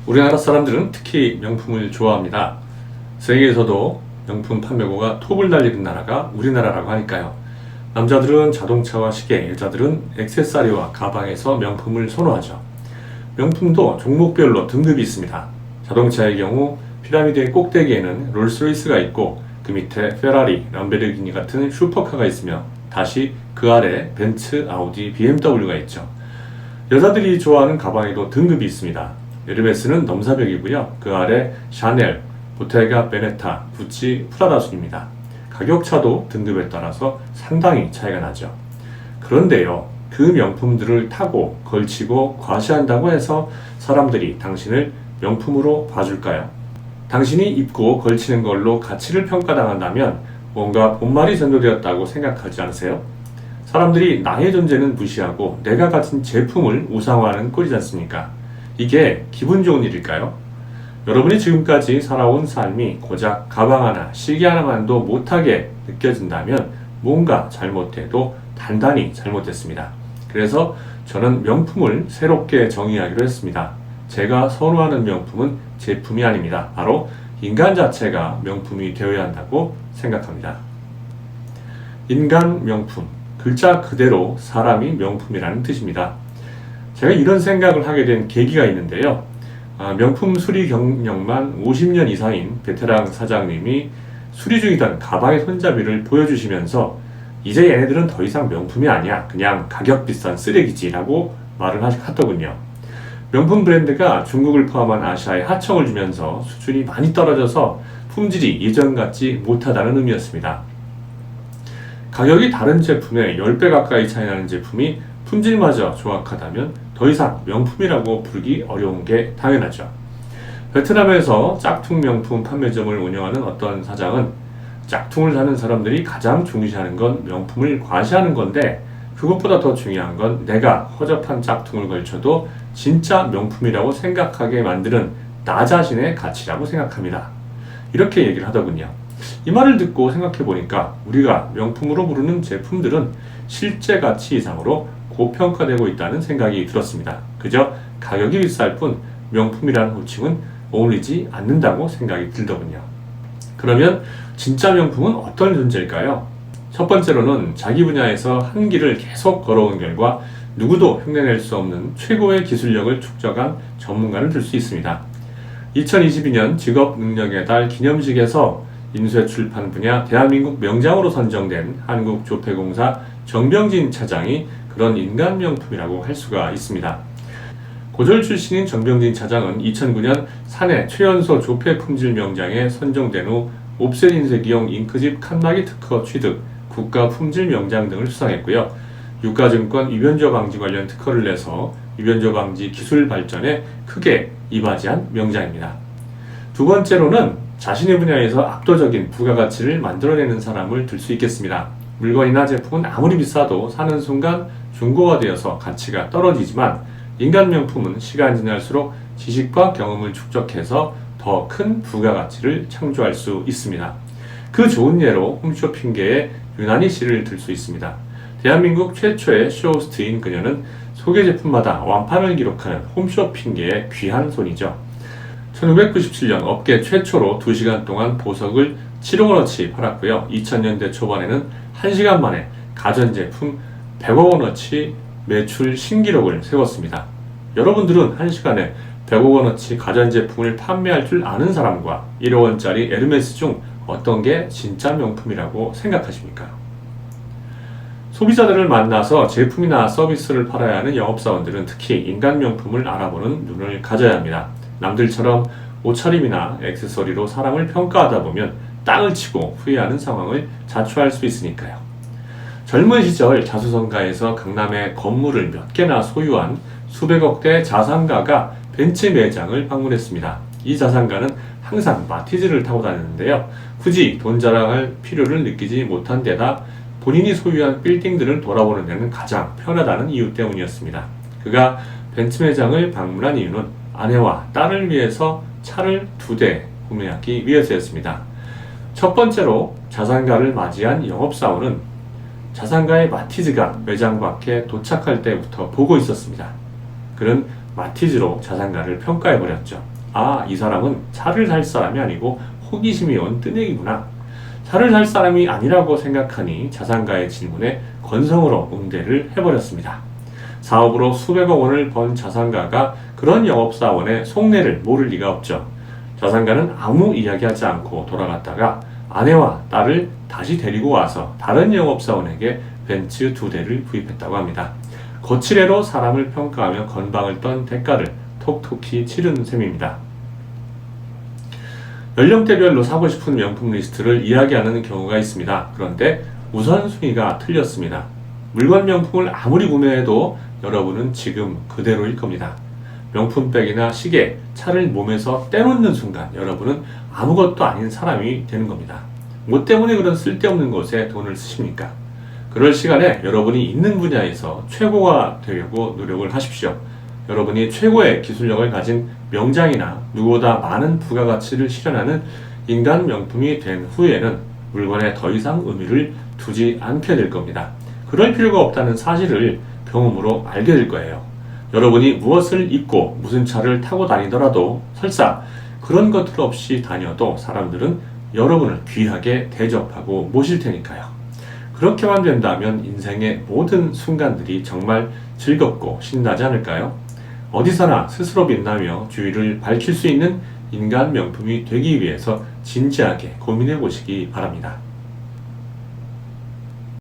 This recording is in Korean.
우리나라 사람들은 특히 명품을 좋아합니다. 세계에서도 명품 판매고가 톱을 달리는 나라가 우리나라라고 하니까요. 남자들은 자동차와 시계, 여자들은 액세서리와 가방에서 명품을 선호하죠. 명품도 종목별로 등급이 있습니다. 자동차의 경우 피라미드의 꼭대기에는 롤스로이스가 있고 그 밑에 페라리, 람베르기니 같은 슈퍼카가 있으며 다시 그 아래 벤츠, 아우디, BMW가 있죠. 여자들이 좋아하는 가방에도 등급이 있습니다. 에르메스는 넘사벽이고요. 그 아래 샤넬, 보테가 베네타, 구찌, 프라다 순입니다. 가격차도 등급에 따라서 상당히 차이가 나죠. 그런데요, 그 명품들을 타고 걸치고 과시한다고 해서 사람들이 당신을 명품으로 봐줄까요? 당신이 입고 걸치는 걸로 가치를 평가당한다면 뭔가 본말이 전도되었다고 생각하지 않으세요? 사람들이 나의 존재는 무시하고 내가 가진 제품을 우상화하는 꼴이지 않습니까? 이게 기분 좋은 일일까요? 여러분이 지금까지 살아온 삶이 고작 가방 하나, 시계 하나만도 못하게 느껴진다면 뭔가 잘못해도 단단히 잘못됐습니다. 그래서 저는 명품을 새롭게 정의하기로 했습니다. 제가 선호하는 명품은 제품이 아닙니다. 바로 인간 자체가 명품이 되어야 한다고 생각합니다. 인간 명품, 글자 그대로 사람이 명품이라는 뜻입니다. 제가 이런 생각을 하게 된 계기가 있는데요. 명품 수리 경력만 50년 이상인 베테랑 사장님이 수리 중이던 가방의 손잡이를 보여주시면서 이제 얘네들은 더 이상 명품이 아니야. 그냥 가격 비싼 쓰레기지 라고 말을 하더군요. 명품 브랜드가 중국을 포함한 아시아에 하청을 주면서 수준이 많이 떨어져서 품질이 예전 같지 못하다는 의미였습니다. 가격이 다른 제품의 10배 가까이 차이 나는 제품이 품질마저 조악하다면 더 이상 명품이라고 부르기 어려운 게 당연하죠. 베트남에서 짝퉁 명품 판매점을 운영하는 어떤 사장은 짝퉁을 사는 사람들이 가장 중시하는 건 명품을 과시하는 건데 그것보다 더 중요한 건 내가 허접한 짝퉁을 걸쳐도 진짜 명품이라고 생각하게 만드는 나 자신의 가치라고 생각합니다. 이렇게 얘기를 하더군요. 이 말을 듣고 생각해보니까 우리가 명품으로 부르는 제품들은 실제 가치 이상으로 고평가되고 있다는 생각이 들었습니다. 그저 가격이 비쌀 뿐 명품이라는 호칭은 어울리지 않는다고 생각이 들더군요. 그러면 진짜 명품은 어떤 존재일까요? 첫 번째로는 자기 분야에서 한 길을 계속 걸어온 결과 누구도 흉내낼 수 없는 최고의 기술력을 축적한 전문가를 들 수 있습니다. 2022년 직업능력의 달 기념식에서 인쇄출판 분야 대한민국 명장으로 선정된 한국조폐공사 정병진 차장이 그런 인간 명품이라고 할 수가 있습니다. 고졸 출신인 정병진 차장은 2009년 사내 최연소 조폐 품질 명장에 선정된 후 옵셋 인쇄기용 잉크집 칸막이 특허 취득, 국가 품질 명장 등을 수상했고요. 유가증권 위변조 방지 관련 특허를 내서 위변조 방지 기술 발전에 크게 이바지한 명장입니다. 두 번째로는 자신의 분야에서 압도적인 부가가치를 만들어내는 사람을 들 수 있겠습니다. 물건이나 제품은 아무리 비싸도 사는 순간 중고가 되어서 가치가 떨어지지만 인간 명품은 시간이 지날수록 지식과 경험을 축적해서 더 큰 부가가치를 창조할 수 있습니다. 그 좋은 예로 홈쇼핑계의 유난히 씨를 들 수 있습니다. 대한민국 최초의 쇼호스트인 그녀는 소개 제품마다 완판을 기록하는 홈쇼핑계의 귀한 손이죠. 1997년 업계 최초로 2시간 동안 보석을 7억원어치 팔았고요. 2000년대 초반에는 1시간 만에 가전제품 100억원어치 매출 신기록을 세웠습니다. 여러분들은 1시간에 100억원어치 가전제품을 판매할 줄 아는 사람과 1억원짜리 에르메스 중 어떤 게 진짜 명품이라고 생각하십니까? 소비자들을 만나서 제품이나 서비스를 팔아야 하는 영업사원들은 특히 인간 명품을 알아보는 눈을 가져야 합니다. 남들처럼 옷차림이나 액세서리로 사람을 평가하다 보면 땅을 치고 후회하는 상황을 자초할 수 있으니까요. 젊은 시절 자수성가에서 강남에 건물을 몇 개나 소유한 수백억대 자산가가 벤츠 매장을 방문했습니다. 이 자산가는 항상 마티즈를 타고 다녔는데요. 굳이 돈 자랑할 필요를 느끼지 못한 데다 본인이 소유한 빌딩들을 돌아보는 데는 가장 편하다는 이유 때문이었습니다. 그가 벤츠 매장을 방문한 이유는 아내와 딸을 위해서 차를 2대 구매하기 위해서였습니다. 첫 번째로 자산가를 맞이한 영업사원은 자산가의 마티즈가 매장 밖에 도착할 때부터 보고 있었습니다. 그는 마티즈로 자산가를 평가해버렸죠. 아, 이 사람은 차를 살 사람이 아니고 호기심이 온 뜨내기구나. 차를 살 사람이 아니라고 생각하니 자산가의 질문에 건성으로 응대를 해버렸습니다. 사업으로 수백억 원을 번 자산가가 그런 영업사원의 속내를 모를 리가 없죠. 자산가는 아무 이야기하지 않고 돌아갔다가 아내와 딸을 다시 데리고 와서 다른 영업사원에게 벤츠 2대를 구입했다고 합니다. 거칠애로 사람을 평가하며 건방을 떤 대가를 톡톡히 치른 셈입니다. 연령대별로 사고 싶은 명품 리스트를 이야기하는 경우가 있습니다. 그런데 우선순위가 틀렸습니다. 물건 명품을 아무리 구매해도 여러분은 지금 그대로일 겁니다. 명품백이나 시계, 차를 몸에서 떼놓는 순간 여러분은 아무것도 아닌 사람이 되는 겁니다. 뭐 때문에 그런 쓸데없는 것에 돈을 쓰십니까? 그럴 시간에 여러분이 있는 분야에서 최고가 되려고 노력을 하십시오. 여러분이 최고의 기술력을 가진 명장이나 누구보다 많은 부가가치를 실현하는 인간 명품이 된 후에는 물건에 더 이상 의미를 두지 않게 될 겁니다. 그럴 필요가 없다는 사실을 경험으로 알게 될 거예요. 여러분이 무엇을 입고 무슨 차를 타고 다니더라도 설사 그런 것들 없이 다녀도 사람들은 여러분을 귀하게 대접하고 모실 테니까요. 그렇게만 된다면 인생의 모든 순간들이 정말 즐겁고 신나지 않을까요? 어디서나 스스로 빛나며 주위를 밝힐 수 있는 인간 명품이 되기 위해서 진지하게 고민해 보시기 바랍니다.